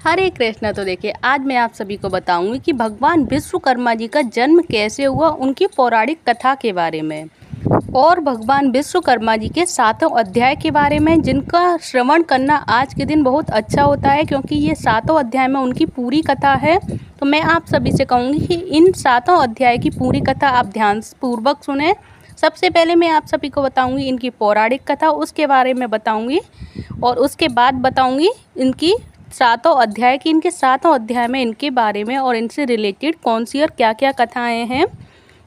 हरे कृष्णा। तो देखिए, आज मैं आप सभी को बताऊंगी कि भगवान विश्वकर्मा जी का जन्म कैसे हुआ, उनकी पौराणिक कथा के बारे में और भगवान विश्वकर्मा जी के 7 अध्याय के बारे में, जिनका श्रवण करना आज के दिन बहुत अच्छा होता है क्योंकि ये 7 अध्याय में उनकी पूरी कथा है। तो मैं आप सभी से कहूँगी कि इन 7 अध्याय की पूरी कथा आप ध्यानपूर्वक सुने। सबसे पहले मैं आप सभी को बताऊंगी इनकी पौराणिक कथा, उसके बारे में बताऊंगी और उसके बाद बताऊंगी इनकी 7 अध्याय की, इनके 7 अध्याय में इनके बारे में और इनसे रिलेटेड कौन सी और क्या क्या कथाएं हैं।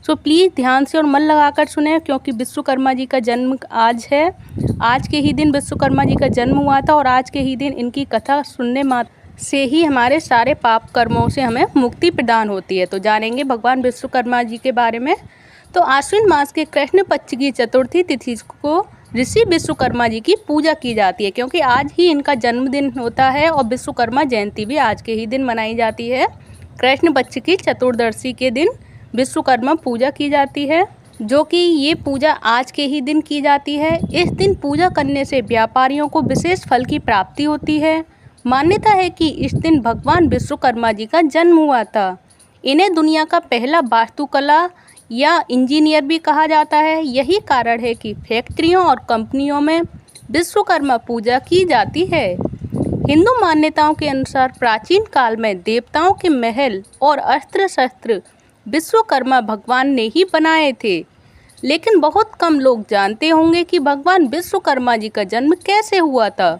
सो प्लीज़ ध्यान से और मन लगाकर सुने क्योंकि विश्वकर्मा जी का जन्म आज है। आज के ही दिन विश्वकर्मा जी का जन्म हुआ था और आज के ही दिन इनकी कथा सुनने मात्र से ही हमारे सारे पाप कर्मों से हमें मुक्ति प्रदान होती है। तो जानेंगे भगवान विश्वकर्मा जी के बारे में। तो आश्विन मास के कृष्ण पक्ष की चतुर्थी तिथि को ऋषि विश्वकर्मा जी की पूजा की जाती है क्योंकि आज ही इनका जन्मदिन होता है और विश्वकर्मा जयंती भी आज के ही दिन मनाई जाती है। कृष्ण पक्ष की चतुर्दशी के दिन विश्वकर्मा पूजा की जाती है, जो कि ये पूजा आज के ही दिन की जाती है। इस दिन पूजा करने से व्यापारियों को विशेष फल की प्राप्ति होती है। मान्यता है कि इस दिन भगवान विश्वकर्मा जी का जन्म हुआ था। इन्हें दुनिया का पहला वास्तुकला या इंजीनियर भी कहा जाता है। यही कारण है कि फैक्ट्रियों और कंपनियों में विश्वकर्मा पूजा की जाती है। हिंदू मान्यताओं के अनुसार प्राचीन काल में देवताओं के महल और अस्त्र शस्त्र विश्वकर्मा भगवान ने ही बनाए थे, लेकिन बहुत कम लोग जानते होंगे कि भगवान विश्वकर्मा जी का जन्म कैसे हुआ था।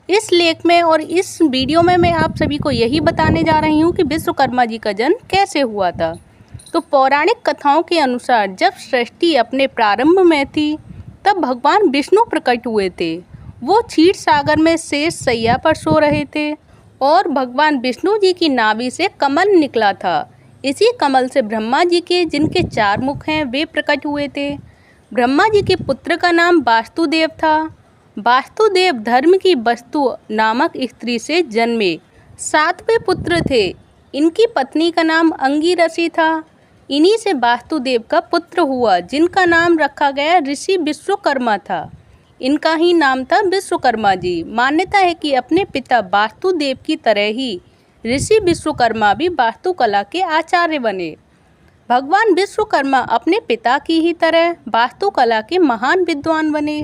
इस लेख में और इस वीडियो में मैं आप सभी को यही बताने जा रही हूँ कि विश्वकर्मा जी का जन्म कैसे हुआ था। तो पौराणिक कथाओं के अनुसार जब सृष्टि अपने प्रारंभ में थी तब भगवान विष्णु प्रकट हुए थे। वो क्षीर सागर में शेष शैया पर सो रहे थे और भगवान विष्णु जी की नाभि से कमल निकला था। इसी कमल से ब्रह्मा जी के, जिनके 4 मुख हैं, वे प्रकट हुए थे। ब्रह्मा जी के पुत्र का नाम वासुदेव था। वासुदेव धर्म की वस्तु नामक स्त्री से जन्मे 7वें पुत्र थे। इनकी पत्नी का नाम अंगिरसी था। इन्हीं से वासुदेव का पुत्र हुआ, जिनका नाम रखा गया ऋषि विश्वकर्मा था। इनका ही नाम था विश्वकर्मा जी। मान्यता है कि अपने पिता वासुदेव की तरह ही ऋषि विश्वकर्मा भी वास्तुकला के आचार्य बने। भगवान विश्वकर्मा अपने पिता की ही तरह वास्तुकला के महान विद्वान बने।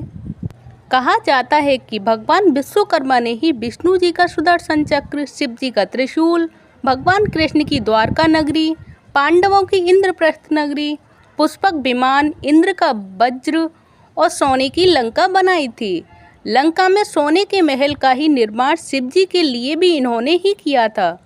कहा जाता है कि भगवान विश्वकर्मा ने ही विष्णु जी का सुदर्शन चक्र, शिव जी का त्रिशूल, भगवान कृष्ण की द्वारका नगरी, पांडवों की इंद्रप्रस्थ नगरी, पुष्पक विमान, इंद्र का वज्र और सोने की लंका बनाई थी। लंका में सोने के महल का ही निर्माण शिव जी के लिए भी इन्होंने ही किया था।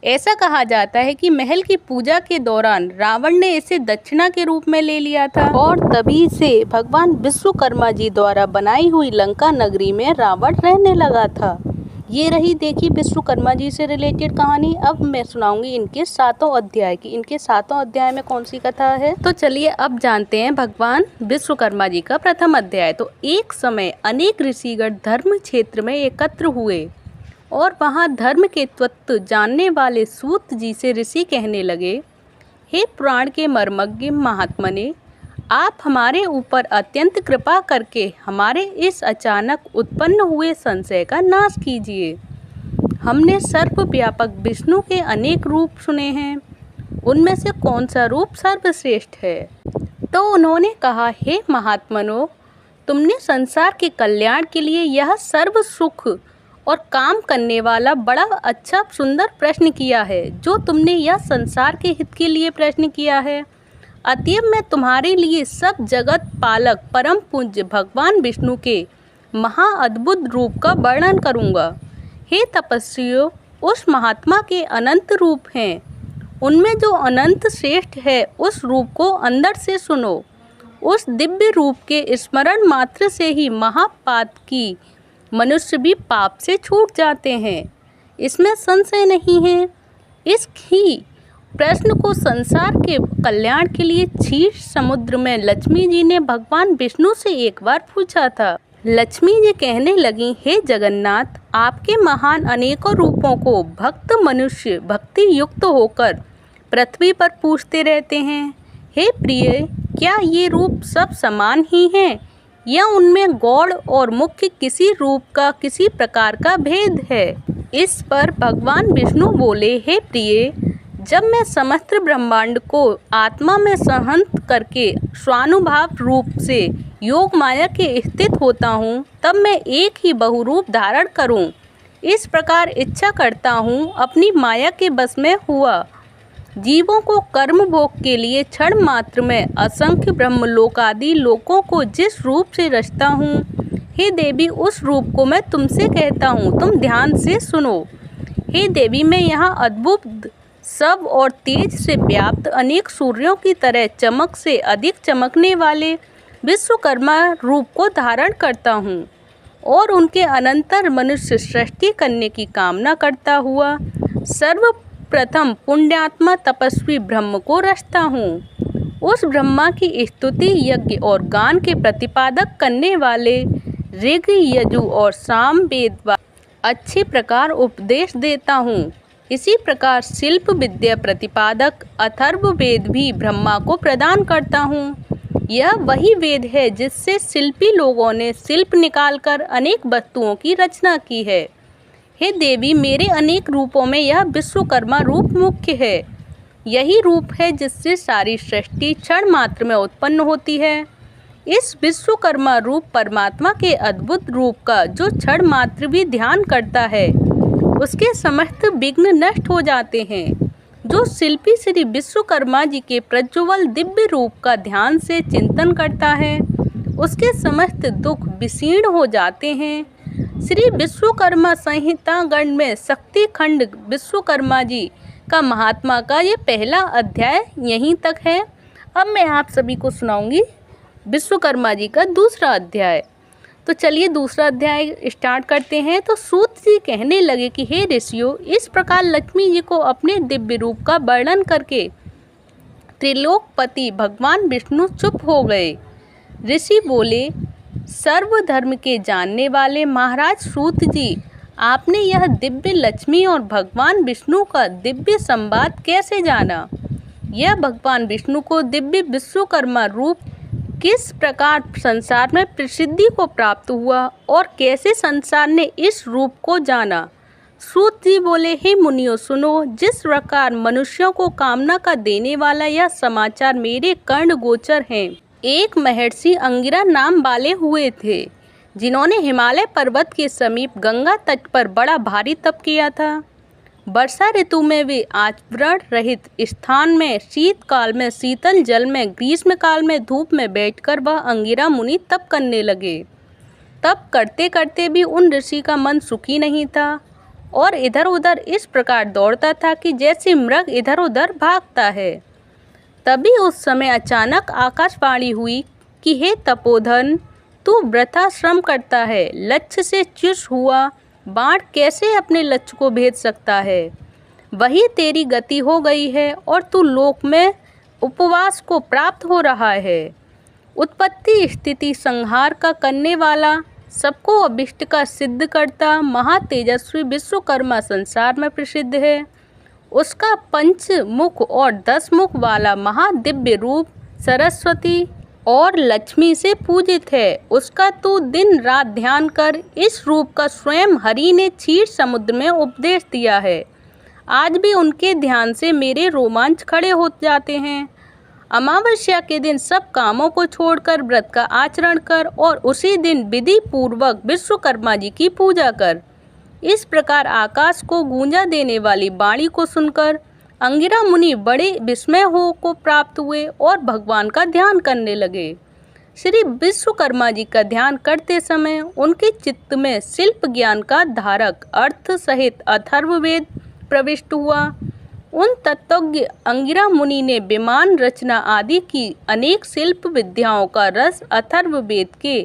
ऐसा कहा जाता है कि महल की पूजा के दौरान रावण ने इसे दक्षिणा के रूप में ले लिया था और तभी से भगवान विश्वकर्मा जी द्वारा बनाई हुई लंका नगरी में रावण रहने लगा था। ये रही देखिए विश्वकर्मा जी से रिलेटेड कहानी। अब मैं सुनाऊंगी इनके 7 अध्याय की। इनके 7 अध्याय में कौन सी कथा है, तो चलिए अब जानते हैं भगवान विश्वकर्मा जी का प्रथम अध्याय। तो एक समय अनेक ऋषिगण धर्म क्षेत्र में एकत्र हुए और वहाँ धर्म के तत्व जानने वाले सूत जी से ऋषि कहने लगे, हे पुराण के मर्मज्ञ महात्मने, आप हमारे ऊपर अत्यंत कृपा करके हमारे इस अचानक उत्पन्न हुए संशय का नाश कीजिए। हमने सर्वव्यापक विष्णु के अनेक रूप सुने हैं, उनमें से कौन सा रूप सर्वश्रेष्ठ है। तो उन्होंने कहा, हे महात्मनो, तुमने संसार के कल्याण के लिए यह सर्व सुख और काम करने वाला बड़ा अच्छा सुंदर प्रश्न किया है, जो तुमने यह संसार के हित के लिए प्रश्न किया है। अतएव मैं तुम्हारे लिए सब जगत पालक परम पूज्य भगवान विष्णु के महाअद्भुत रूप का वर्णन करूँगा। हे तपस्वियों, उस महात्मा के अनंत रूप हैं, उनमें जो अनंत श्रेष्ठ है उस रूप को अंदर से सुनो। उस दिव्य रूप के स्मरण मात्र से ही महापाप की मनुष्य भी पाप से छूट जाते हैं, इसमें संशय नहीं है। इस ही प्रश्न को संसार के कल्याण के लिए क्षीर समुद्र में लक्ष्मी जी ने भगवान विष्णु से एक बार पूछा था। लक्ष्मी जी कहने लगी, हे जगन्नाथ, आपके महान अनेकों रूपों को भक्त मनुष्य भक्ति युक्त होकर पृथ्वी पर पूछते रहते हैं। हे प्रिय, क्या ये रूप सब समान ही हैं या उनमें गौड़ और मुख्य किसी रूप का किसी प्रकार का भेद है? इस पर भगवान विष्णु बोले, हे प्रिय, जब मैं समस्त ब्रह्मांड को आत्मा में संहत करके स्वानुभाव रूप से योग माया के स्थित होता हूँ, तब मैं एक ही बहुरूप धारण करूँ, इस प्रकार इच्छा करता हूँ। अपनी माया के बस में हुआ जीवों को कर्म भोग के लिए क्षण मात्र में असंख्य ब्रह्मलोक आदि लोकों को जिस रूप से रचता हूँ, हे देवी, उस रूप को मैं तुमसे कहता हूँ, तुम ध्यान से सुनो। हे देवी, मैं यहाँ अद्भुत सब और तेज से व्याप्त अनेक सूर्यों की तरह चमक से अधिक चमकने वाले विश्वकर्मा रूप को धारण करता हूँ और उनके अनंतर मनुष्य सृष्टि करने की कामना करता हुआ सर्वप्रथम पुण्यात्मा तपस्वी ब्रह्म को रचता हूँ। उस ब्रह्मा की स्तुति, यज्ञ और गान के प्रतिपादक करने वाले ऋग, यजु और साम वेद अच्छे प्रकार उपदेश देता हूँ। इसी प्रकार शिल्प विद्या प्रतिपादक अथर्व वेद भी ब्रह्मा को प्रदान करता हूँ। यह वही वेद है जिससे शिल्पी लोगों ने शिल्प निकालकर अनेक वस्तुओं की रचना की है। हे देवी, मेरे अनेक रूपों में यह विश्वकर्मा रूप मुख्य है। यही रूप है जिससे सारी सृष्टि क्षण मात्र में उत्पन्न होती है। इस विश्वकर्मा रूप परमात्मा के अद्भुत रूप का जो क्षण मात्र भी ध्यान करता है, उसके समस्त विघ्न नष्ट हो जाते हैं। जो शिल्पी श्री विश्वकर्मा जी के प्रज्वल दिव्य रूप का ध्यान से चिंतन करता है, उसके समस्त दुख विशीर्ण हो जाते हैं। श्री विश्वकर्मा संहिता गण में शक्ति खंड विश्वकर्मा जी का महात्मा का ये पहला अध्याय यहीं तक है। अब मैं आप सभी को सुनाऊंगी विश्वकर्मा जी का दूसरा अध्याय। तो चलिए दूसरा अध्याय स्टार्ट करते हैं। तो सूत जी कहने लगे कि हे ऋषियों, इस प्रकार लक्ष्मी जी को अपने दिव्य रूप का वर्णन करके त्रिलोकपति भगवान विष्णु चुप हो गए। ऋषि बोले, सर्वधर्म के जानने वाले महाराज सूत जी, आपने यह दिव्य लक्ष्मी और भगवान विष्णु का दिव्य संवाद कैसे जाना? यह भगवान विष्णु को दिव्य विश्वकर्मा रूप किस प्रकार संसार में प्रसिद्धि को प्राप्त हुआ और कैसे संसार ने इस रूप को जाना? सूत जी बोले, हे मुनियों सुनो, जिस प्रकार मनुष्यों को कामना का देने वाला यह समाचार मेरे कर्ण गोचर हैं। एक महर्षि अंगिरा नाम वाले हुए थे, जिन्होंने हिमालय पर्वत के समीप गंगा तट पर बड़ा भारी तप किया था। वर्षा ऋतु में वे आचरण रहित स्थान में, शीतकाल में शीतल जल में, ग्रीष्म काल में धूप में बैठकर वह अंगिरा मुनि तप करने लगे। तप करते करते भी उन ऋषि का मन सुखी नहीं था और इधर उधर इस प्रकार दौड़ता था कि जैसे मृग इधर उधर भागता है। तभी उस समय अचानक आकाशवाणी हुई कि हे तपोधन, तू वृथा श्रम करता है, लक्ष्य से च्युत हुआ बाण कैसे अपने लक्ष्य को भेद सकता है? वही तेरी गति हो गई है और तू लोक में उपवास को प्राप्त हो रहा है। उत्पत्ति स्थिति संहार का करने वाला, सबको अभिष्ट का सिद्ध करता महातेजस्वी विश्वकर्मा संसार में प्रसिद्ध है। उसका 5 मुख और 10 मुख वाला महादिव्य रूप सरस्वती और लक्ष्मी से पूजित है। उसका तू दिन रात ध्यान कर, इस रूप का स्वयं हरि ने क्षीर समुद्र में उपदेश दिया है। आज भी उनके ध्यान से मेरे रोमांच खड़े हो जाते हैं। अमावस्या के दिन सब कामों को छोड़कर व्रत का आचरण कर और उसी दिन विधि पूर्वक विश्वकर्मा जी की पूजा कर। इस प्रकार आकाश को गूंजा देने वाली वाणी को सुनकर अंगिरा मुनि बड़े विस्मय हो को प्राप्त हुए और भगवान का ध्यान करने लगे। श्री विश्वकर्मा जी का ध्यान करते समय उनके चित्त में शिल्प ज्ञान का धारक अर्थ सहित अथर्ववेद प्रविष्ट हुआ। उन तत्वज्ञ अंगिरा मुनि ने विमान रचना आदि की अनेक शिल्प विद्याओं का रस अथर्ववेद के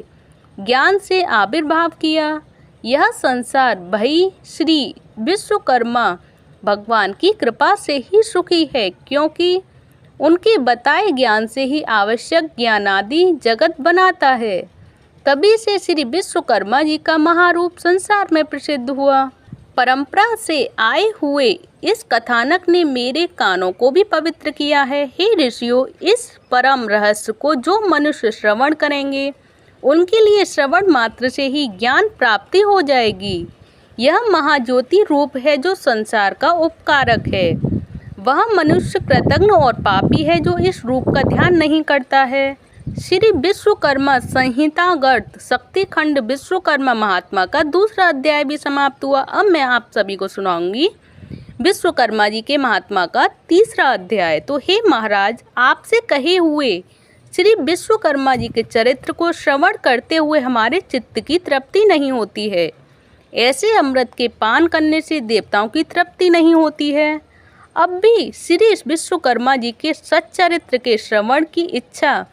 ज्ञान से आविर्भाव किया। यह संसार भई श्री विश्वकर्मा भगवान की कृपा से ही सुखी है, क्योंकि उनके बताए ज्ञान से ही आवश्यक ज्ञान आदि जगत बनाता है। तभी से श्री विश्वकर्मा जी का महारूप संसार में प्रसिद्ध हुआ। परंपरा से आए हुए इस कथानक ने मेरे कानों को भी पवित्र किया है। हे ऋषियों, इस परम रहस्य को जो मनुष्य श्रवण करेंगे, उनके लिए श्रवण मात्र से ही ज्ञान प्राप्ति हो जाएगी। यह महाज्योति रूप है जो संसार का उपकारक है। वह मनुष्य कृतघ्न और पापी है जो इस रूप का ध्यान नहीं करता है। श्री विश्वकर्मा संहितागर्त शक्तिखंड विश्वकर्मा महात्मा का दूसरा अध्याय भी समाप्त हुआ। अब मैं आप सभी को सुनाऊंगी विश्वकर्मा जी के महात्मा का तीसरा अध्याय। तो हे महाराज, आपसे कहे हुए श्री विश्वकर्मा जी के चरित्र को श्रवण करते हुए हमारे चित्त की तृप्ति नहीं होती है। ऐसे अमृत के पान करने से देवताओं की तृप्ति नहीं होती है। अब भी श्री विश्वकर्मा जी के सच्चरित्र के श्रवण की इच्छा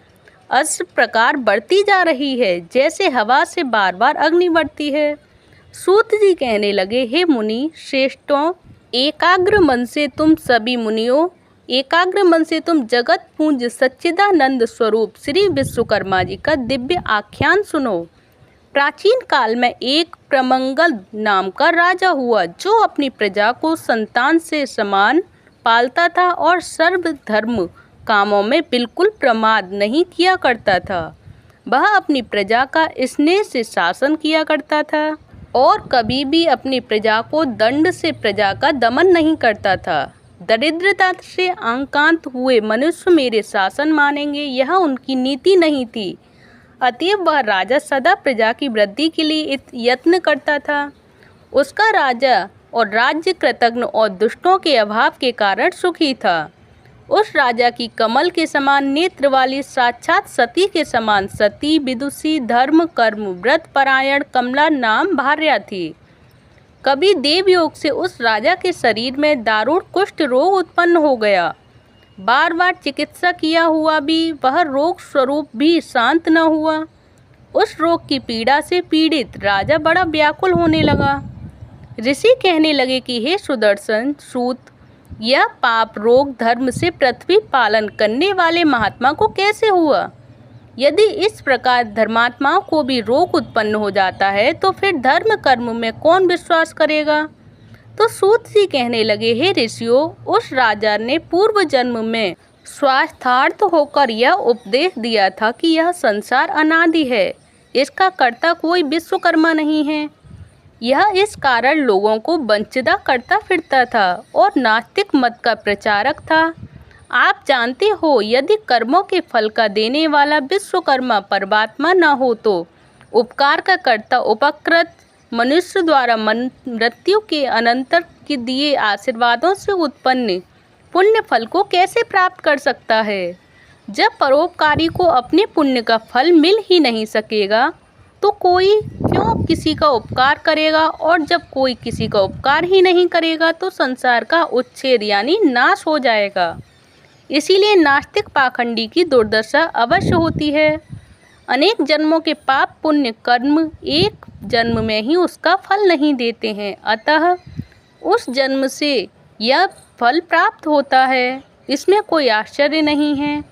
इस प्रकार बढ़ती जा रही है जैसे हवा से बार बार अग्नि बढ़ती है। सूत जी कहने लगे, हे मुनि श्रेष्ठों, एकाग्र मन से तुम सभी मुनियों, एकाग्र मन से तुम जगत पूंज सच्चिदानंद स्वरूप श्री विश्वकर्मा जी का दिव्य आख्यान सुनो। प्राचीन काल में एक प्रमंगल नाम का राजा हुआ जो अपनी प्रजा को संतान से समान पालता था और सर्व धर्म कामों में बिल्कुल प्रमाद नहीं किया करता था। वह अपनी प्रजा का स्नेह से शासन किया करता था और कभी भी अपनी प्रजा को दंड से प्रजा का दमन नहीं करता था। दरिद्रता से आक्रांत हुए मनुष्य मेरे शासन मानेंगे, यह उनकी नीति नहीं थी। अतएव वह राजा सदा प्रजा की वृद्धि के लिए यत्न करता था। उसका राजा और राज्य कृतघ्न और दुष्टों के अभाव के कारण सुखी था। उस राजा की कमल के समान नेत्र वाली साक्षात सती के समान सती, विदुषी, धर्म कर्म व्रत परायण कमला नाम भार्या थी। कभी देवयोग से उस राजा के शरीर में दारुण कुष्ठ रोग उत्पन्न हो गया। बार बार चिकित्सा किया हुआ भी वह रोग स्वरूप भी शांत न हुआ। उस रोग की पीड़ा से पीड़ित राजा बड़ा व्याकुल होने लगा। ऋषि कहने लगे कि हे सुदर्शन सूत, यह पाप रोग धर्म से पृथ्वी पालन करने वाले महात्मा को कैसे हुआ? यदि इस प्रकार धर्मात्माओं को भी रोग उत्पन्न हो जाता है तो फिर धर्म कर्म में कौन विश्वास करेगा? तो सूत जी कहने लगे, हे ऋषियों, उस राजा ने पूर्व जन्म में स्वार्थार्थ होकर यह उपदेश दिया था कि यह संसार अनादि है, इसका कर्ता कोई विश्वकर्मा नहीं है। यह इस कारण लोगों को वंचित करता फिरता था और नास्तिक मत का प्रचारक था। आप जानते हो, यदि कर्मों के फल का देने वाला विश्वकर्मा परमात्मा न हो तो उपकार का कर्ता उपकृत मनुष्य द्वारा मृत्यु के अनंतर के दिए आशीर्वादों से उत्पन्न पुण्य फल को कैसे प्राप्त कर सकता है? जब परोपकारी को अपने पुण्य का फल मिल ही नहीं सकेगा तो कोई क्यों किसी का उपकार करेगा, और जब कोई किसी का उपकार ही नहीं करेगा तो संसार का उच्छेद यानी नाश हो जाएगा। इसीलिए नास्तिक पाखंडी की दुर्दशा अवश्य होती है। अनेक जन्मों के पाप पुण्य कर्म एक जन्म में ही उसका फल नहीं देते हैं, अतः उस जन्म से यह फल प्राप्त होता है, इसमें कोई आश्चर्य नहीं है।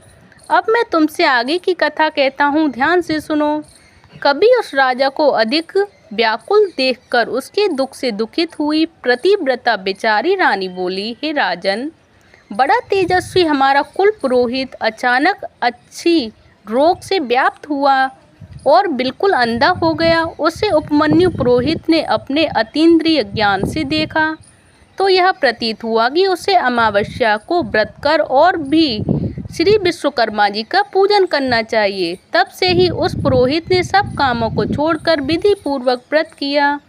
अब मैं तुमसे आगे की कथा कहता हूँ, ध्यान से सुनो। कभी उस राजा को अधिक व्याकुल देखकर उसके दुख से दुखित हुई प्रतिव्रता बेचारी रानी बोली, हे राजन, बड़ा तेजस्वी हमारा कुल पुरोहित अचानक अच्छी रोग से व्याप्त हुआ और बिल्कुल अंधा हो गया। उसे उपमन्यु पुरोहित ने अपने अतीन्द्रिय ज्ञान से देखा तो यह प्रतीत हुआ कि उसे अमावस्या को व्रत कर और भी श्री विश्वकर्मा जी का पूजन करना चाहिए। तब से ही उस पुरोहित ने सब कामों को छोड़कर विधि पूर्वक व्रत किया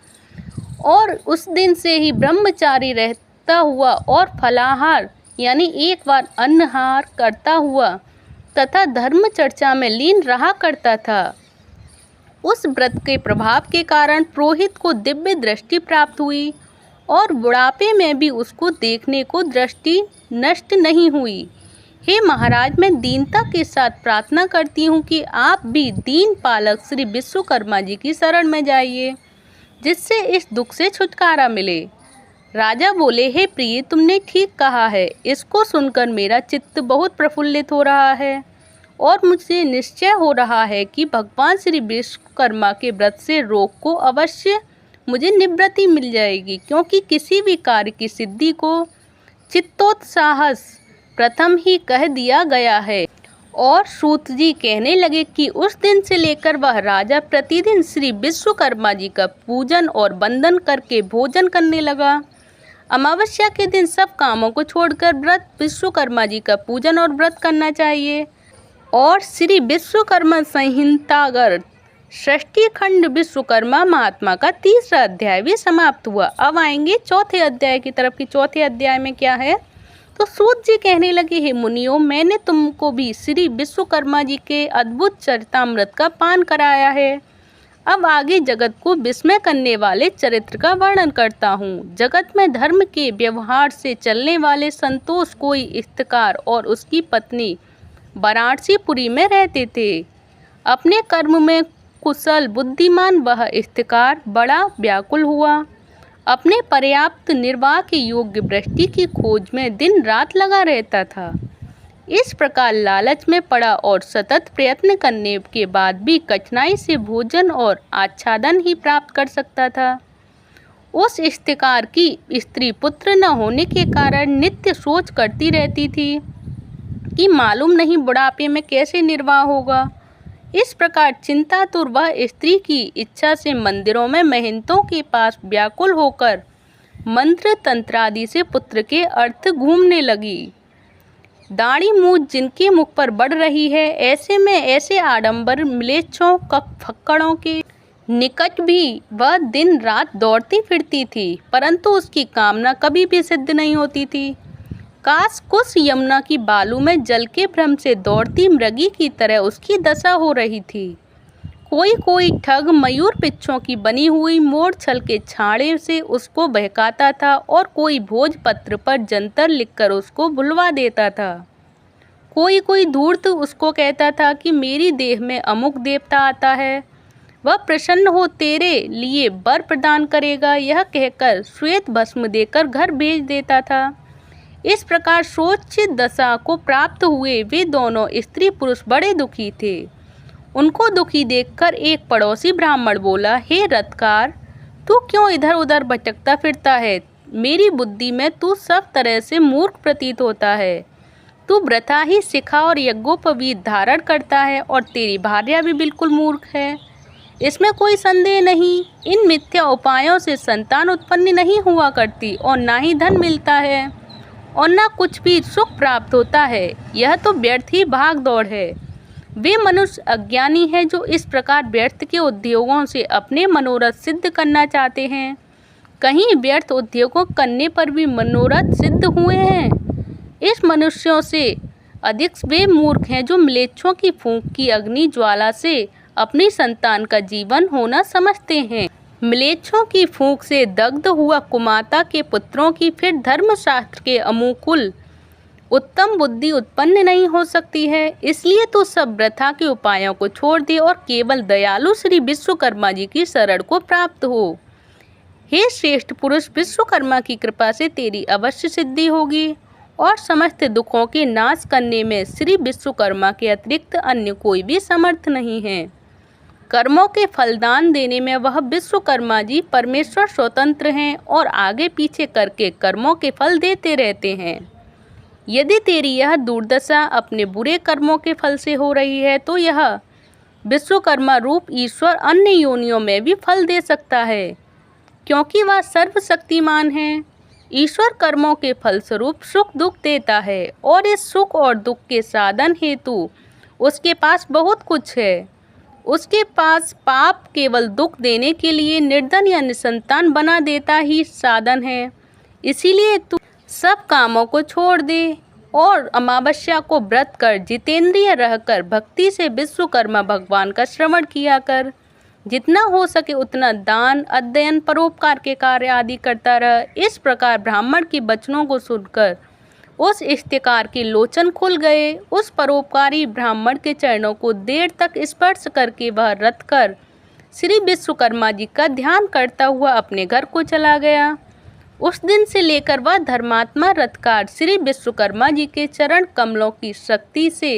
और उस दिन से ही ब्रह्मचारी रहता हुआ और फलाहार यानी एक बार अन्नहार करता हुआ तथा धर्म चर्चा में लीन रहा करता था। उस व्रत के प्रभाव के कारण पुरोहित को दिव्य दृष्टि प्राप्त हुई और बुढ़ापे में भी उसको देखने को दृष्टि नष्ट नहीं हुई। हे महाराज, मैं दीनता के साथ प्रार्थना करती हूँ कि आप भी दीन पालक श्री विश्वकर्मा जी की शरण में जाइए, जिससे इस दुख से छुटकारा मिले। राजा बोले, हे प्रिय, तुमने ठीक कहा है। इसको सुनकर मेरा चित्त बहुत प्रफुल्लित हो रहा है और मुझे निश्चय हो रहा है कि भगवान श्री विश्वकर्मा के व्रत से रोग को अवश्य मुझे निवृत्ति मिल जाएगी, क्योंकि किसी भी कार्य की सिद्धि को चित्तोत्साह प्रथम ही कह दिया गया है और सूत जी कहने लगे कि उस दिन से लेकर वह राजा प्रतिदिन श्री विश्वकर्मा जी का पूजन और वंदन करके भोजन करने लगा। अमावस्या के दिन सब कामों को छोड़कर व्रत विश्वकर्मा जी का पूजन और व्रत करना चाहिए। और श्री विश्वकर्मा संहितागर षष्ठी खंड विश्वकर्मा महात्मा का तीसरा अध्याय भी समाप्त हुआ। अब आएंगे चौथे अध्याय की तरफ कि चौथे अध्याय में क्या है। तो सूत जी कहने लगे, हे मुनियों, मैंने तुमको भी श्री विश्वकर्मा जी के अद्भुत चरितामृत का पान कराया है। अब आगे जगत को विस्मय करने वाले चरित्र का वर्णन करता हूँ। जगत में धर्म के व्यवहार से चलने वाले संतोष कोई इफ्तिकार और उसकी पत्नी वाराणसीपुरी में रहते थे। अपने कर्म में कुशल बुद्धिमान वह इफ्तिकार बड़ा व्याकुल हुआ। अपने पर्याप्त निर्वाह के योग्य वृष्टि की खोज में दिन रात लगा रहता था। इस प्रकार लालच में पड़ा और सतत प्रयत्न करने के बाद भी कठिनाई से भोजन और आच्छादन ही प्राप्त कर सकता था। उस इफ्तिकार की स्त्री पुत्र न होने के कारण नित्य सोच करती रहती थी कि मालूम नहीं बुढ़ापे में कैसे निर्वाह होगा। इस प्रकार चिंतातुर वह स्त्री की इच्छा से मंदिरों में महंतों के पास व्याकुल होकर मंत्र तंत्र आदि से पुत्र के अर्थ घूमने लगी। दाढ़ी मूछ जिनके मुख पर बढ़ रही है, ऐसे में ऐसे आडंबर म्लेच्छों फक्कड़ों के निकट भी वह दिन रात दौड़ती फिरती थी, परंतु उसकी कामना कभी भी सिद्ध नहीं होती थी। काश कुश यमुना की बालू में जल के भ्रम से दौड़ती मृगी की तरह उसकी दशा हो रही थी। कोई ठग मयूर पिच्छों की बनी हुई मोर छल के छाड़े से उसको बहकाता था और कोई भोजपत्र पर जंतर लिखकर उसको भुलवा देता था। कोई धूर्त उसको कहता था कि मेरी देह में अमुक देवता आता है, वह प्रसन्न हो तेरे लिए वर प्रदान करेगा, यह कहकर श्वेत भस्म देकर घर भेज देता था। इस प्रकार शोचित दशा को प्राप्त हुए वे दोनों स्त्री पुरुष बड़े दुखी थे। उनको दुखी देखकर एक पड़ोसी ब्राह्मण बोला, हे रथकार, तू क्यों इधर उधर भटकता फिरता है? मेरी बुद्धि में तू सब तरह से मूर्ख प्रतीत होता है। तू व्रता ही शिखा और यज्ञोपवीत धारण करता है और तेरी भार्या भी बिल्कुल मूर्ख है, इसमें कोई संदेह नहीं। इन मिथ्या उपायों से संतान उत्पन्न नहीं हुआ करती और ना ही धन मिलता है और न कुछ भी सुख प्राप्त होता है। यह तो व्यर्थ ही भाग दौड़ है। वे मनुष्य अज्ञानी हैं जो इस प्रकार व्यर्थ के उद्योगों से अपने मनोरथ सिद्ध करना चाहते हैं। कहीं व्यर्थ उद्योगों करने पर भी मनोरथ सिद्ध हुए हैं। इस मनुष्यों से अधिक वे मूर्ख हैं जो म्लेच्छों की फूंक की अग्नि ज्वाला से अपनी संतान का जीवन होना समझते हैं। म्लेच्छों की फूंक से दग्ध हुआ कुमाता के पुत्रों की फिर धर्मशास्त्र के अनुकूल उत्तम बुद्धि उत्पन्न नहीं हो सकती है। इसलिए तो सब वृथा के उपायों को छोड़ दे और केवल दयालु श्री विश्वकर्मा जी की शरण को प्राप्त हो। हे श्रेष्ठ पुरुष, विश्वकर्मा की कृपा से तेरी अवश्य सिद्धि होगी और समस्त दुखों के नाश करने में श्री विश्वकर्मा के अतिरिक्त अन्य कोई भी समर्थ नहीं है। कर्मों के फलदान देने में वह विश्वकर्मा जी परमेश्वर स्वतंत्र हैं और आगे पीछे करके कर्मों के फल देते रहते हैं। यदि तेरी यह दुर्दशा अपने बुरे कर्मों के फल से हो रही है तो यह विश्वकर्मा रूप ईश्वर अन्य योनियों में भी फल दे सकता है, क्योंकि वह सर्वशक्तिमान है। ईश्वर कर्मों के फलस्वरूप सुख दुख देता है और इस सुख और दुख के साधन हेतु उसके पास बहुत कुछ है। उसके पास पाप केवल दुख देने के लिए निर्धन या निसंतान बना देता ही साधन है। इसीलिए तू सब कामों को छोड़ दे और अमावस्या को व्रत कर जितेंद्रिय रहकर भक्ति से विश्वकर्मा भगवान का श्रवण किया कर। जितना हो सके उतना दान, अध्ययन, परोपकार के कार्य आदि करता रह। इस प्रकार ब्राह्मण के वचनों को सुनकर उस इफ्तिकार के लोचन खुल गए। उस परोपकारी ब्राह्मण के चरणों को देर तक स्पर्श करके वह रत कर श्री विश्वकर्मा जी का ध्यान करता हुआ अपने घर को चला गया। उस दिन से लेकर वह धर्मात्मा रथकार श्री विश्वकर्मा जी के चरण कमलों की शक्ति से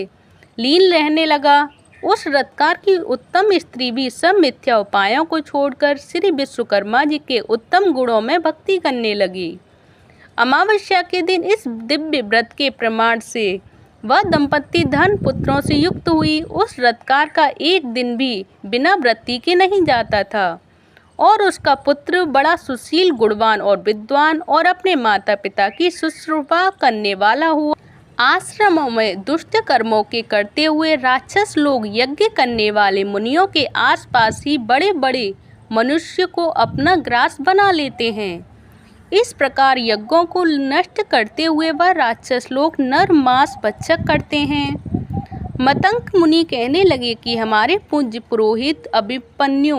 लीन रहने लगा। उस रथकार की उत्तम स्त्री भी सब मिथ्या उपायों को छोड़कर श्री विश्वकर्मा जी के उत्तम गुणों में भक्ति करने लगी। अमावस्या के दिन इस दिव्य व्रत के प्रमाण से वह दंपत्ति धन पुत्रों से युक्त हुई। उस व्रतकार का एक दिन भी बिना व्रती के नहीं जाता था और उसका पुत्र बड़ा सुशील, गुणवान और विद्वान और अपने माता पिता की शुश्रूषा करने वाला हुआ। आश्रमों में दुष्ट कर्मों के करते हुए राक्षस लोग यज्ञ करने वाले मुनियों के आसपास ही बड़े बड़े मनुष्य को अपना ग्रास बना लेते हैं। इस प्रकार यज्ञों को नष्ट करते हुए वह राक्षस लोग नर मांस भक्षक करते हैं। मतंग मुनि कहने लगे कि हमारे पूज्य पुरोहित अभिमन्यु,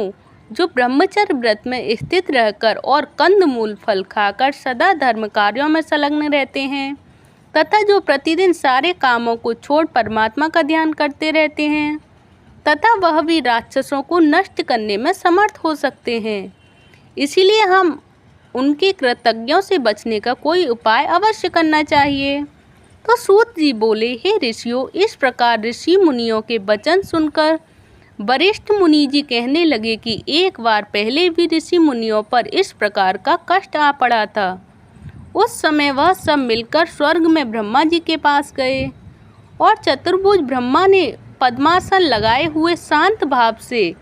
जो ब्रह्मचर्य व्रत में स्थित रहकर और कंदमूल फल खाकर सदा धर्म कार्यों में संलग्न रहते हैं तथा जो प्रतिदिन सारे कामों को छोड़ परमात्मा का ध्यान करते रहते हैं, तथा वह भी राक्षसों को नष्ट करने में समर्थ हो सकते हैं, इसीलिए हम उनके कृतज्ञों से बचने का कोई उपाय अवश्य करना चाहिए। तो सूत जी बोले, हे ऋषियों, इस प्रकार ऋषि मुनियों के वचन सुनकर वरिष्ठ मुनि जी कहने लगे कि एक बार पहले भी ऋषि मुनियों पर इस प्रकार का कष्ट आ पड़ा था। उस समय वह सब मिलकर स्वर्ग में ब्रह्मा जी के पास गए और चतुर्भुज ब्रह्मा ने पद्मासन लगाए हुए शांत भाव से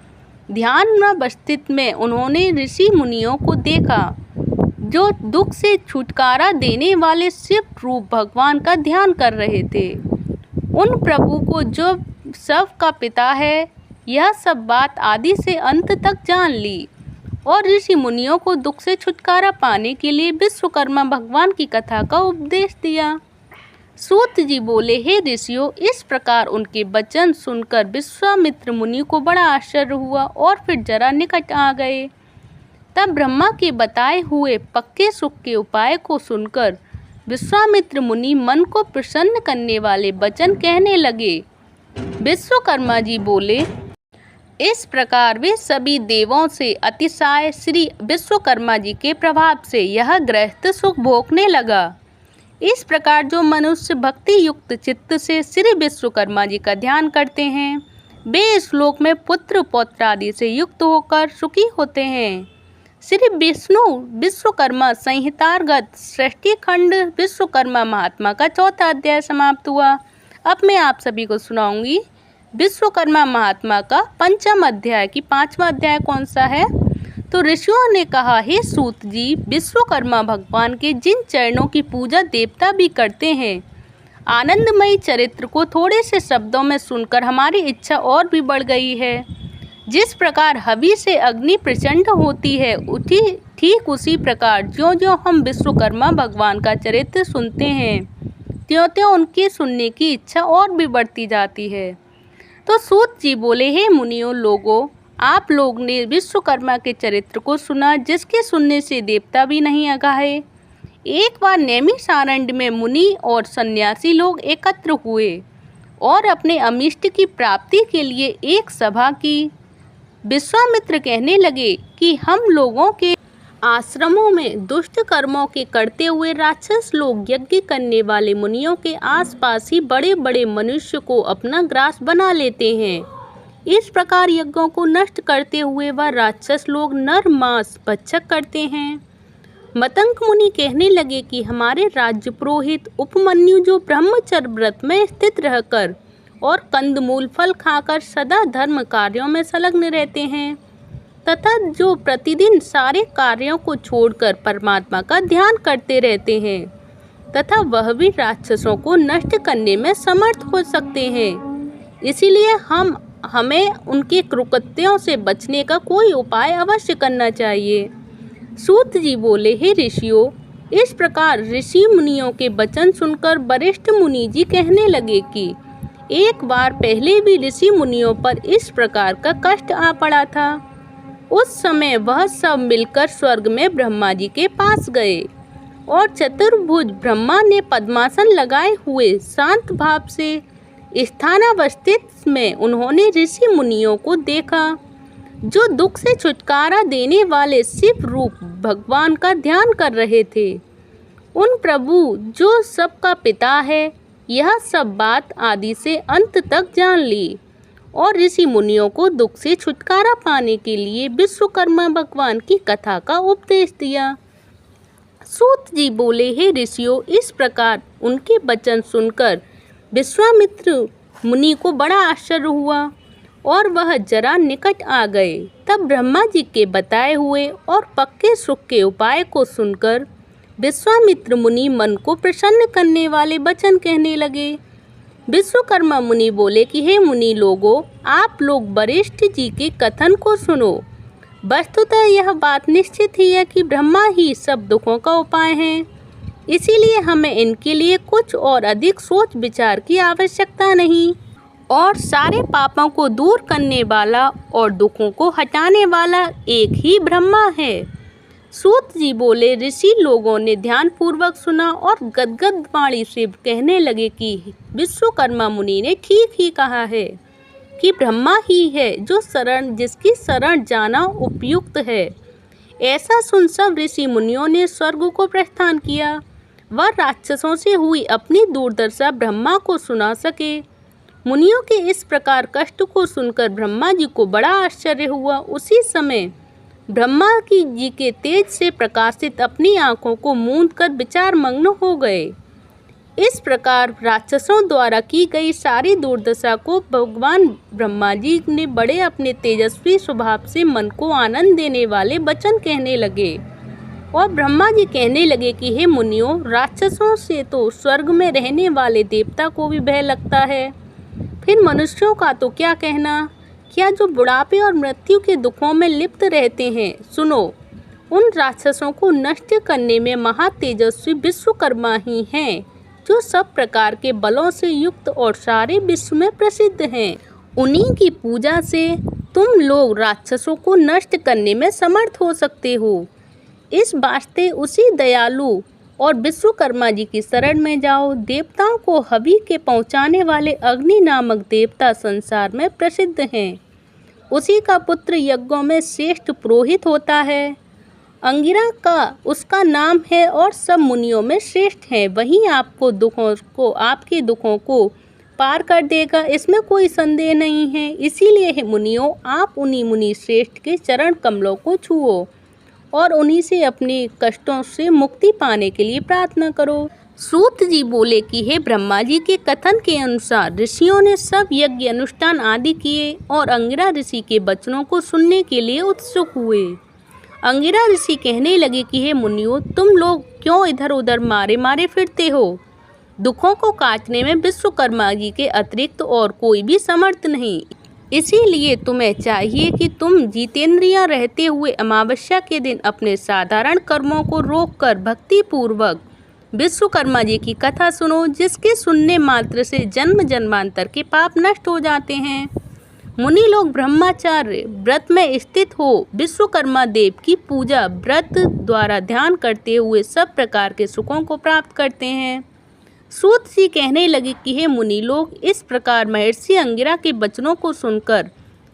ध्यान में अवस्थित में उन्होंने ऋषि मुनियों को देखा जो दुख से छुटकारा देने वाले शिव रूप भगवान का ध्यान कर रहे थे। उन प्रभु को जो सब का पिता है, यह सब बात आदि से अंत तक जान ली और ऋषि मुनियों को दुख से छुटकारा पाने के लिए विश्वकर्मा भगवान की कथा का उपदेश दिया। सूत जी बोले, हे ऋषियों, इस प्रकार उनके वचन सुनकर विश्वामित्र मुनि को बड़ा आश्चर्य हुआ और फिर जरा निकट आ गए। तब ब्रह्मा के बताए हुए पक्के सुख के उपाय को सुनकर विश्वामित्र मुनि मन को प्रसन्न करने वाले वचन कहने लगे। विश्वकर्मा जी बोले, इस प्रकार वे सभी देवों से अतिशय श्री विश्वकर्मा जी के प्रभाव से यह गृहस्थ सुख भोगने लगा। इस प्रकार जो मनुष्य भक्ति युक्त चित्त से श्री विश्वकर्मा जी का ध्यान करते हैं, वे इस लोक में पुत्र पौत्र आदि से युक्त होकर सुखी होते हैं। श्री विष्णु विश्वकर्मा संहितार्गत सृष्टि खंड विश्वकर्मा महात्मा का चौथा अध्याय समाप्त हुआ। अब मैं आप सभी को सुनाऊंगी विश्वकर्मा महात्मा का पंचम अध्याय की 5वां अध्याय कौन सा है। तो ऋषियों ने कहा, हे सूत जी, विश्वकर्मा भगवान के जिन चरणों की पूजा देवता भी करते हैं, आनंदमयी चरित्र को थोड़े से शब्दों में सुनकर हमारी इच्छा और भी बढ़ गई है। जिस प्रकार हवि से अग्नि प्रचंड होती है, ठीक उसी प्रकार ज्यों ज्यों हम विश्वकर्मा भगवान का चरित्र सुनते हैं, त्यों त्यों उनकी सुनने की इच्छा और भी बढ़ती जाती है। तो सूत जी बोले, हे मुनियों लोगों, आप लोग ने विश्वकर्मा के चरित्र को सुना, जिसके सुनने से देवता भी नहीं अघाए। एक बार नैमिषारण्य में मुनि और सन्यासी लोग एकत्र हुए और अपने अमिष्ट की प्राप्ति के लिए एक सभा की। विश्वामित्र कहने लगे कि हम लोगों के आश्रमों में दुष्ट कर्मों के करते हुए राक्षस लोग यज्ञ करने वाले मुनियों के आसपास ही बड़े बड़े मनुष्य को अपना ग्रास बना लेते हैं। इस प्रकार यज्ञों को नष्ट करते हुए वह राक्षस लोग नर मांस भक्षक करते हैं। मतंग मुनि कहने लगे कि हमारे राज्य पुरोहित उपमन्यु, जो ब्रह्मचर्य व्रत में स्थित रहकर और कंदमूल फल खाकर सदा धर्म कार्यों में संलग्न रहते हैं तथा जो प्रतिदिन सारे कार्यों को छोड़कर परमात्मा का ध्यान करते रहते हैं, तथा वह भी राक्षसों को नष्ट करने में समर्थ हो सकते हैं, इसीलिए हमें उनके कुकृत्यों से बचने का कोई उपाय अवश्य करना चाहिए। सूत जी बोले, हे ऋषियों, इस प्रकार ऋषि मुनियों के वचन सुनकर वरिष्ठ मुनि जी कहने लगे कि एक बार पहले भी ऋषि मुनियों पर इस प्रकार का कष्ट आ पड़ा था। उस समय वह सब मिलकर स्वर्ग में ब्रह्मा जी के पास गए और चतुर्भुज ब्रह्मा ने पद्मासन लगाए हुए शांत भाव से स्थानावस्थित में उन्होंने ऋषि मुनियों को देखा जो दुख से छुटकारा देने वाले शिव रूप भगवान का ध्यान कर रहे थे। उन प्रभु जो सबका पिता है, यह सब बात आदि से अंत तक जान ली और ऋषि मुनियों को दुख से छुटकारा पाने के लिए विश्वकर्मा भगवान की कथा का उपदेश दिया। सूत जी बोले, हे ऋषियों, इस प्रकार उनके वचन सुनकर विश्वामित्र मुनि को बड़ा आश्चर्य हुआ और वह जरा निकट आ गए। तब ब्रह्मा जी के बताए हुए और पक्के सुख के उपाय को सुनकर विश्वामित्र मुनि मन को प्रसन्न करने वाले वचन कहने लगे। विश्वकर्मा मुनि बोले कि हे मुनि लोगों, आप लोग वशिष्ठ जी के कथन को सुनो। वस्तुतः यह बात निश्चित ही है कि ब्रह्मा ही सब दुखों का उपाय हैं, इसीलिए हमें इनके लिए कुछ और अधिक सोच विचार की आवश्यकता नहीं, और सारे पापों को दूर करने वाला और दुखों को हटाने वाला एक ही ब्रह्मा है। सूत जी बोले, ऋषि लोगों ने ध्यानपूर्वक सुना और गदगद वाणी से कहने लगे कि विश्वकर्मा मुनि ने ठीक ही कहा है कि ब्रह्मा ही है जिसकी शरण जाना उपयुक्त है। ऐसा सुन सब ऋषि मुनियों ने स्वर्ग को प्रस्थान किया। वह राक्षसों से हुई अपनी दुर्दशा ब्रह्मा को सुना सके। मुनियों के इस प्रकार कष्ट को सुनकर ब्रह्मा जी को बड़ा आश्चर्य हुआ। उसी समय ब्रह्मा जी के तेज से प्रकाशित अपनी आंखों को मूंद कर विचार मग्न हो गए। इस प्रकार राक्षसों द्वारा की गई सारी दुर्दशा को भगवान ब्रह्मा जी ने बड़े अपने तेजस्वी स्वभाव से मन को आनंद देने वाले वचन कहने लगे। और ब्रह्मा जी कहने लगे कि हे मुनियों, राक्षसों से तो स्वर्ग में रहने वाले देवता को भी भय लगता है, फिर मनुष्यों का तो क्या कहना। क्या जो बुढ़ापे और मृत्यु के दुखों में लिप्त रहते हैं, सुनो, उन राक्षसों को नष्ट करने में महातेजस्वी विश्वकर्मा ही हैं, जो सब प्रकार के बलों से युक्त और सारे विश्व में प्रसिद्ध हैं। उन्हीं की पूजा से तुम लोग राक्षसों को नष्ट करने में समर्थ हो सकते हो। इस वास्ते उसी दयालु और विश्वकर्मा जी की शरण में जाओ। देवताओं को हवि के पहुँचाने वाले अग्नि नामक देवता संसार में प्रसिद्ध हैं। उसी का पुत्र यज्ञों में श्रेष्ठ पुरोहित होता है। अंगिरा का उसका नाम है और सब मुनियों में श्रेष्ठ है। वही आपके दुखों को पार कर देगा, इसमें कोई संदेह नहीं है। इसीलिए हे मुनियों, आप उन्हीं मुनि श्रेष्ठ के चरण कमलों को छुओ और उन्हीं से अपने कष्टों से मुक्ति पाने के लिए प्रार्थना करो। सूत जी बोले कि हे ब्रह्मा जी के कथन के अनुसार ऋषियों ने सब यज्ञ अनुष्ठान आदि किए और अंगिरा ऋषि के वचनों को सुनने के लिए उत्सुक हुए। अंगिरा ऋषि कहने लगे कि हे मुनियों, तुम लोग क्यों इधर उधर मारे मारे फिरते हो। दुखों को काटने में विश्वकर्मा जी के अतिरिक्त और कोई भी समर्थ नहीं। इसीलिए तुम्हें चाहिए कि तुम जितेंद्रिय रहते हुए अमावस्या के दिन अपने साधारण कर्मों को रोककर भक्ति पूर्वक विश्वकर्मा जी की कथा सुनो, जिसके सुनने मात्र से जन्म जन्मांतर के पाप नष्ट हो जाते हैं। मुनि लोग ब्रह्मचार्य व्रत में स्थित हो विश्वकर्मा देव की पूजा व्रत द्वारा ध्यान करते हुए सब प्रकार के सुखों को प्राप्त करते हैं। सूत जी कहने लगे कि हे मुनि लोग, इस प्रकार महर्षि अंगिरा के वचनों को सुनकर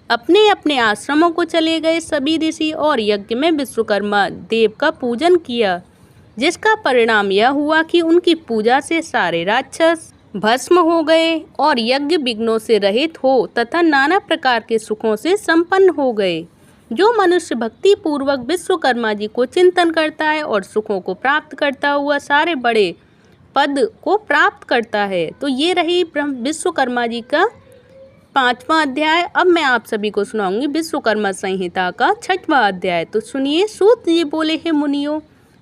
अपने अपने आश्रमों को चले गए सभी ऋषि और यज्ञ में विश्वकर्मा देव का पूजन किया, जिसका परिणाम यह हुआ कि उनकी पूजा से सारे राक्षस भस्म हो गए और यज्ञ विघ्नों से रहित हो तथा नाना प्रकार के सुखों से संपन्न हो गए। जो मनुष्य भक्ति पूर्वक विश्वकर्मा जी को चिंतन करता है और सुखों को प्राप्त करता हुआ सारे बड़े पद को प्राप्त करता है। तो ये रही विश्वकर्मा जी का 5वां अध्याय। अब मैं आप सभी को सुनाऊंगी विश्वकर्मा संहिता का 6वां अध्याय। तो सुनिए। सूत जी बोले, हे मुनियों,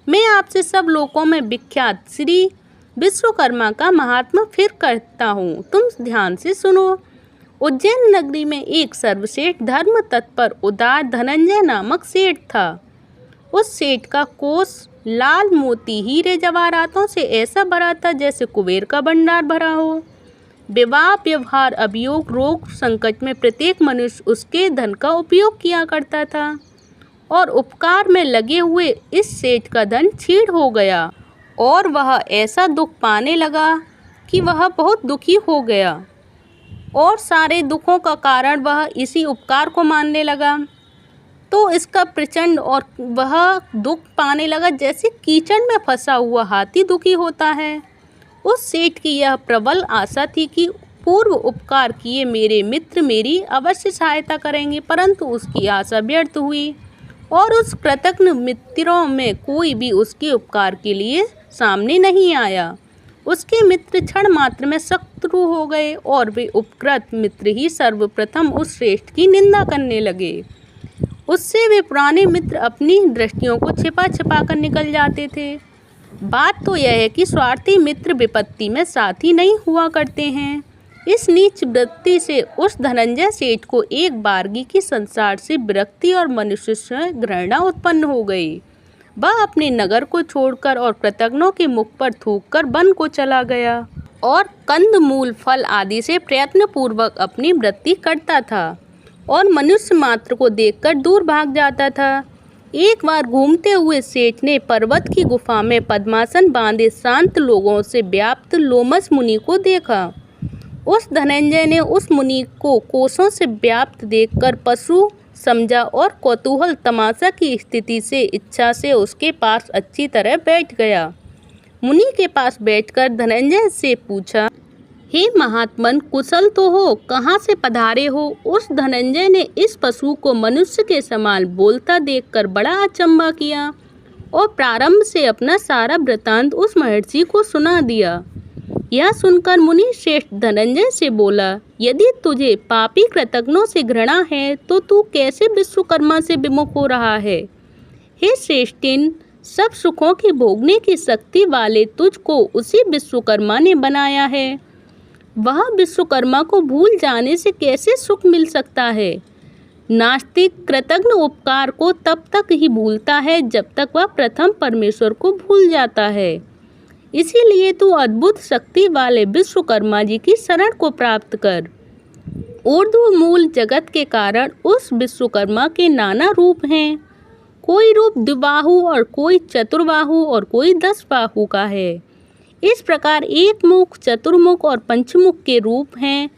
मैं आपसे सब लोकों में विख्यात श्री विश्वकर्मा का महात्मा फिर कहता हूँ, तुम ध्यान से सुनो। उज्जैन नगरी में एक सर्वश्रेष्ठ धर्म तत्पर उदार धनंजय नामक सेठ था। उस सेठ का कोष लाल मोती हीरे जवाहरातों से ऐसा भरा था जैसे कुबेर का भंडार भरा हो। विवाह व्यवहार अभियोग रोग संकट में प्रत्येक मनुष्य उसके धन का उपयोग किया करता था और उपकार में लगे हुए इस सेठ का धन छीड़ हो गया और वह ऐसा दुख पाने लगा कि वह बहुत दुखी हो गया और सारे दुखों का कारण वह इसी उपकार को मानने लगा। तो इसका प्रचंड और वह दुख पाने लगा जैसे कीचड़ में फंसा हुआ हाथी दुखी होता है। उस सेठ की यह प्रबल आशा थी कि पूर्व उपकार किए मेरे मित्र मेरी अवश्य सहायता करेंगे, परंतु उसकी आशा व्यर्थ हुई और उस कृतज्ञ मित्रों में कोई भी उसके उपकार के लिए सामने नहीं आया। उसके मित्र क्षण मात्र में शत्रु हो गए और वे उपकृत मित्र ही सर्वप्रथम उस श्रेष्ठ की निंदा करने लगे। उससे वे पुराने मित्र अपनी दृष्टियों को छिपा छिपा कर निकल जाते थे। बात तो यह है कि स्वार्थी मित्र विपत्ति में साथी नहीं हुआ करते हैं। इस नीच वृत्ति से उस धनंजय सेठ को एक बारगी की संसार से विरक्ति और मनुष्य से घृणा उत्पन्न हो गई। वह अपने नगर को छोड़कर और कृतघ्नों के मुख पर थूककर वन को चला गया और कंद मूल फल आदि से प्रयत्न पूर्वक अपनी वृत्ति करता था और मनुष्य मात्र को देखकर दूर भाग जाता था। एक बार घूमते हुए सेठ ने पर्वत की गुफा में पद्मासन बांधे शांत लोगों से व्याप्त लोमस मुनि को देखा। उस धनंजय ने उस मुनि को कोसों से व्याप्त देखकर पशु समझा और कौतूहल तमाशा की स्थिति से इच्छा से उसके पास अच्छी तरह बैठ गया। मुनि के पास बैठकर धनंजय से पूछा, हे महात्मन, कुशल तो हो, कहाँ से पधारे हो? उस धनंजय ने इस पशु को मनुष्य के समान बोलता देखकर बड़ा अचंभा किया और प्रारंभ से अपना सारा वृत्तांत उस महर्षि को सुना दिया। यह सुनकर मुनि श्रेष्ठ धनंजय से बोला, यदि तुझे पापी कृतघ्नों से घृणा है तो तू कैसे विश्वकर्मा से विमुख हो रहा है? हे श्रेष्ठिन, सब सुखों की भोगने की शक्ति वाले तुझको उसी विश्वकर्मा ने बनाया है। वह विश्वकर्मा को भूल जाने से कैसे सुख मिल सकता है? नास्तिक कृतघ्न उपकार को तब तक ही भूलता है जब तक वह प्रथम परमेश्वर को भूल जाता है। इसीलिए तू अद्भुत शक्ति वाले विश्वकर्मा जी की शरण को प्राप्त कर। ऊर्ध्व मूल जगत के कारण उस विश्वकर्मा के नाना रूप हैं। कोई रूप द्विबाहु और कोई चतुर्बाहु और कोई 10 बाहु का है। इस प्रकार एक मुख, चतुर्मुख और पंचमुख के रूप हैं।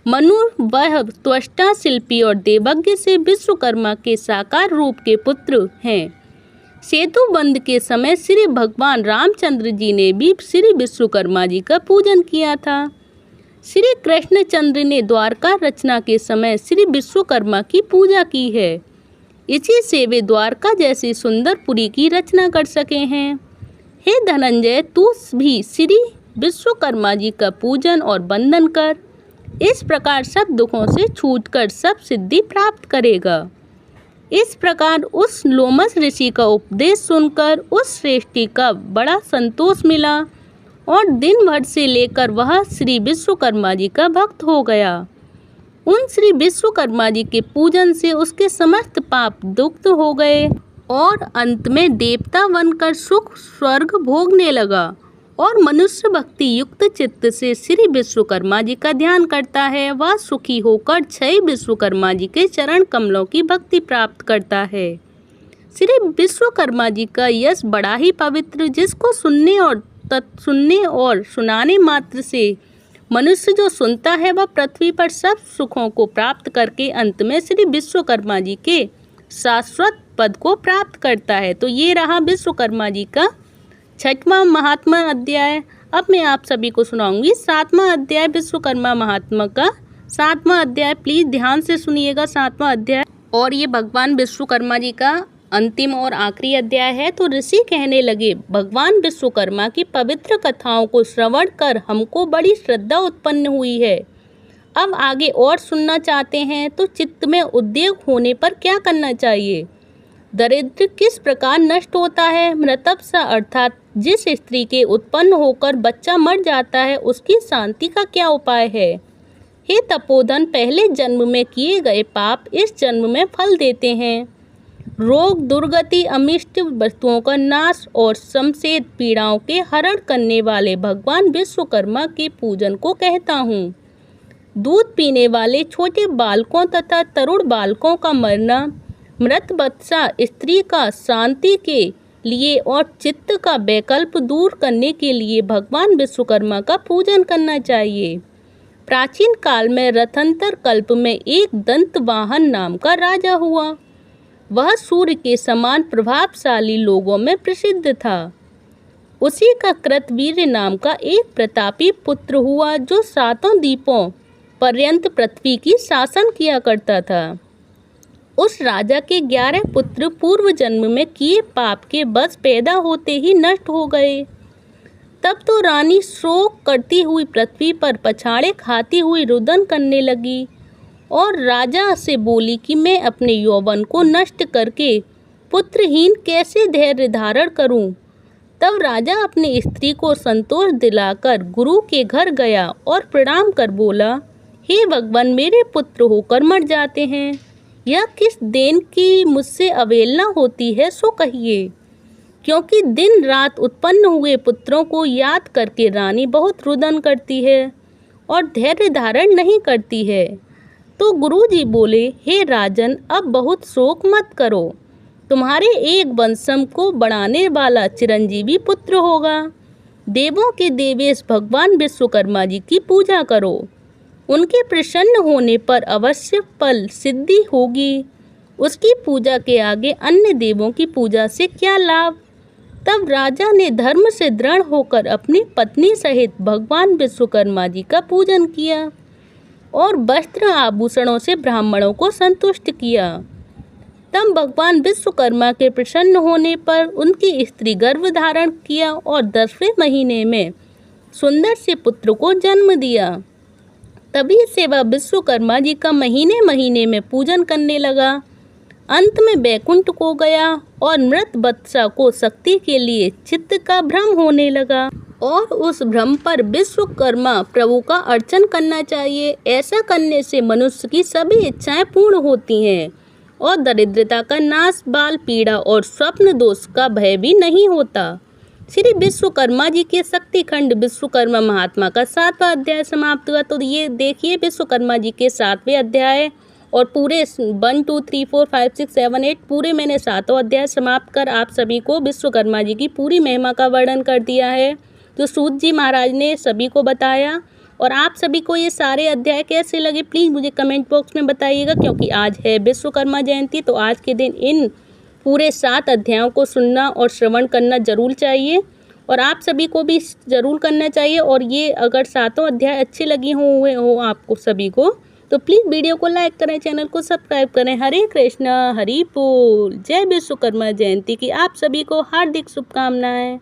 मनु वह त्वष्टा, शिल्पी और देवज्ञ से विश्वकर्मा के साकार रूप के पुत्र हैं। सेतु बंद के समय श्री भगवान रामचंद्र जी ने भी श्री विश्वकर्मा जी का पूजन किया था। श्री कृष्णचंद्र ने द्वारका रचना के समय श्री विश्वकर्मा की पूजा की है। इसी से वे द्वारका जैसी सुंदर पुरी की रचना कर सके हैं। हे धनंजय, तू भी श्री विश्वकर्मा जी का पूजन और वंदन कर। इस प्रकार सब दुखों से छूटकर सब सिद्धि प्राप्त करेगा। इस प्रकार उस लोमस ऋषि का उपदेश सुनकर उस श्रेष्ठी का बड़ा संतोष मिला और दिन भर से लेकर वह श्री विश्वकर्मा जी का भक्त हो गया। उन श्री विश्वकर्मा जी के पूजन से उसके समस्त पाप दुक्त हो गए और अंत में देवता बनकर सुख स्वर्ग भोगने लगा और मनुष्य भक्ति युक्त चित्त से श्री विश्वकर्मा जी का ध्यान करता है, वह सुखी होकर क्षय विश्वकर्मा जी के चरण कमलों की भक्ति प्राप्त करता है। श्री विश्वकर्मा जी का यश बड़ा ही पवित्र, जिसको सुनने और सुनाने मात्र से मनुष्य जो सुनता है वह पृथ्वी पर सब सुखों को प्राप्त करके अंत में श्री विश्वकर्मा जी के शाश्वत पद को प्राप्त करता है। तो ये रहा विश्वकर्मा जी का 6वां महात्मा अध्याय। अब मैं आप सभी को सुनाऊंगी 7वां अध्याय विश्वकर्मा महात्मा का। 7वां अध्याय प्लीज ध्यान से सुनिएगा। 7वां अध्याय और ये भगवान विश्वकर्मा जी का अंतिम और आखिरी अध्याय है। तो ऋषि कहने लगे, भगवान विश्वकर्मा की पवित्र कथाओं को श्रवण कर हमको बड़ी श्रद्धा उत्पन्न हुई है। अब आगे और सुनना चाहते हैं तो चित्त में उद्वेग होने पर क्या करना चाहिए? दरिद्र किस प्रकार नष्ट होता है? मृतप्सा अर्थात जिस स्त्री के उत्पन्न होकर बच्चा मर जाता है उसकी शांति का क्या उपाय है? हे तपोधन, पहले जन्म में किए गए पाप इस जन्म में फल देते हैं। रोग, दुर्गति, अमिष्ट वस्तुओं का नाश और समसेत पीड़ाओं के हरण करने वाले भगवान विश्वकर्मा के पूजन को कहता हूँ। दूध पीने वाले छोटे बालकों तथा तरुण बालकों का मरना, मृत बत्सा स्त्री का शांति के लिए और चित्त का वैकल्प दूर करने के लिए भगवान विश्वकर्मा का पूजन करना चाहिए। प्राचीन काल में रथंतर कल्प में एक दंतवाहन नाम का राजा हुआ। वह सूर्य के समान प्रभावशाली लोगों में प्रसिद्ध था। उसी का कृतवीर्य नाम का एक प्रतापी पुत्र हुआ जो 7 द्वीपों पर्यंत पृथ्वी की शासन किया करता था। उस राजा के 11 पुत्र पूर्व जन्म में किए पाप के बस पैदा होते ही नष्ट हो गए। तब तो रानी शोक करती हुई पृथ्वी पर पछाड़े खाती हुई रुदन करने लगी और राजा से बोली कि मैं अपने यौवन को नष्ट करके पुत्रहीन कैसे धैर्य धारण करूं। तब राजा अपनी स्त्री को संतोष दिलाकर गुरु के घर गया और प्रणाम कर बोला, हे भगवान, मेरे पुत्र होकर मर जाते हैं, यह किस देन की मुझसे अवहेलना होती है सो कहिए। क्योंकि दिन रात उत्पन्न हुए पुत्रों को याद करके रानी बहुत रुदन करती है और धैर्य धारण नहीं करती है। तो गुरुजी बोले, हे राजन, अब बहुत शोक मत करो, तुम्हारे एक वंशम को बढ़ाने वाला चिरंजीवी पुत्र होगा। देवों के देवेश भगवान विश्वकर्मा जी की पूजा करो, उनके प्रसन्न होने पर अवश्य फल सिद्धि होगी। उसकी पूजा के आगे अन्य देवों की पूजा से क्या लाभ। तब राजा ने धर्म से दृढ़ होकर अपनी पत्नी सहित भगवान विश्वकर्मा जी का पूजन किया और वस्त्र आभूषणों से ब्राह्मणों को संतुष्ट किया। तब भगवान विश्वकर्मा के प्रसन्न होने पर उनकी स्त्री गर्भ धारण किया और 10वें महीने में सुंदर से पुत्र को जन्म दिया। तभी से वह विश्वकर्मा जी का महीने महीने में पूजन करने लगा। अंत में बैकुंठ को गया और मृत बत्सा को शक्ति के लिए चित्त का भ्रम होने लगा और उस भ्रम पर विश्वकर्मा प्रभु का अर्चन करना चाहिए। ऐसा करने से मनुष्य की सभी इच्छाएं पूर्ण होती हैं और दरिद्रता का नाश, बाल पीड़ा और स्वप्न दोष का भय भी नहीं होता। श्री विश्वकर्मा जी के शक्तिखंड विश्वकर्मा महात्मा का 7वां अध्याय समाप्त हुआ। तो ये देखिए विश्वकर्मा जी के 7वें अध्याय और पूरे 1, 2, 3, 4, 5, 6, 7, 8 पूरे मैंने 7वां अध्याय समाप्त कर आप सभी को विश्वकर्मा जी की पूरी महिमा का वर्णन कर दिया है। तो सूत जी महाराज ने सभी को बताया। और आप सभी को ये सारे अध्याय कैसे लगे प्लीज़ मुझे कमेंट बॉक्स में बताइएगा, क्योंकि आज है विश्वकर्मा जयंती। तो आज के दिन इन पूरे 7 अध्यायों को सुनना और श्रवण करना जरूर चाहिए और आप सभी को भी ज़रूर करना चाहिए। और ये अगर 7 अध्याय अच्छे लगे हुए हो आपको सभी को तो प्लीज़ वीडियो को लाइक करें, चैनल को सब्सक्राइब करें। हरे कृष्णा, हरि बोल। जय विश्वकर्मा जयंती की आप सभी को हार्दिक शुभकामनाएं।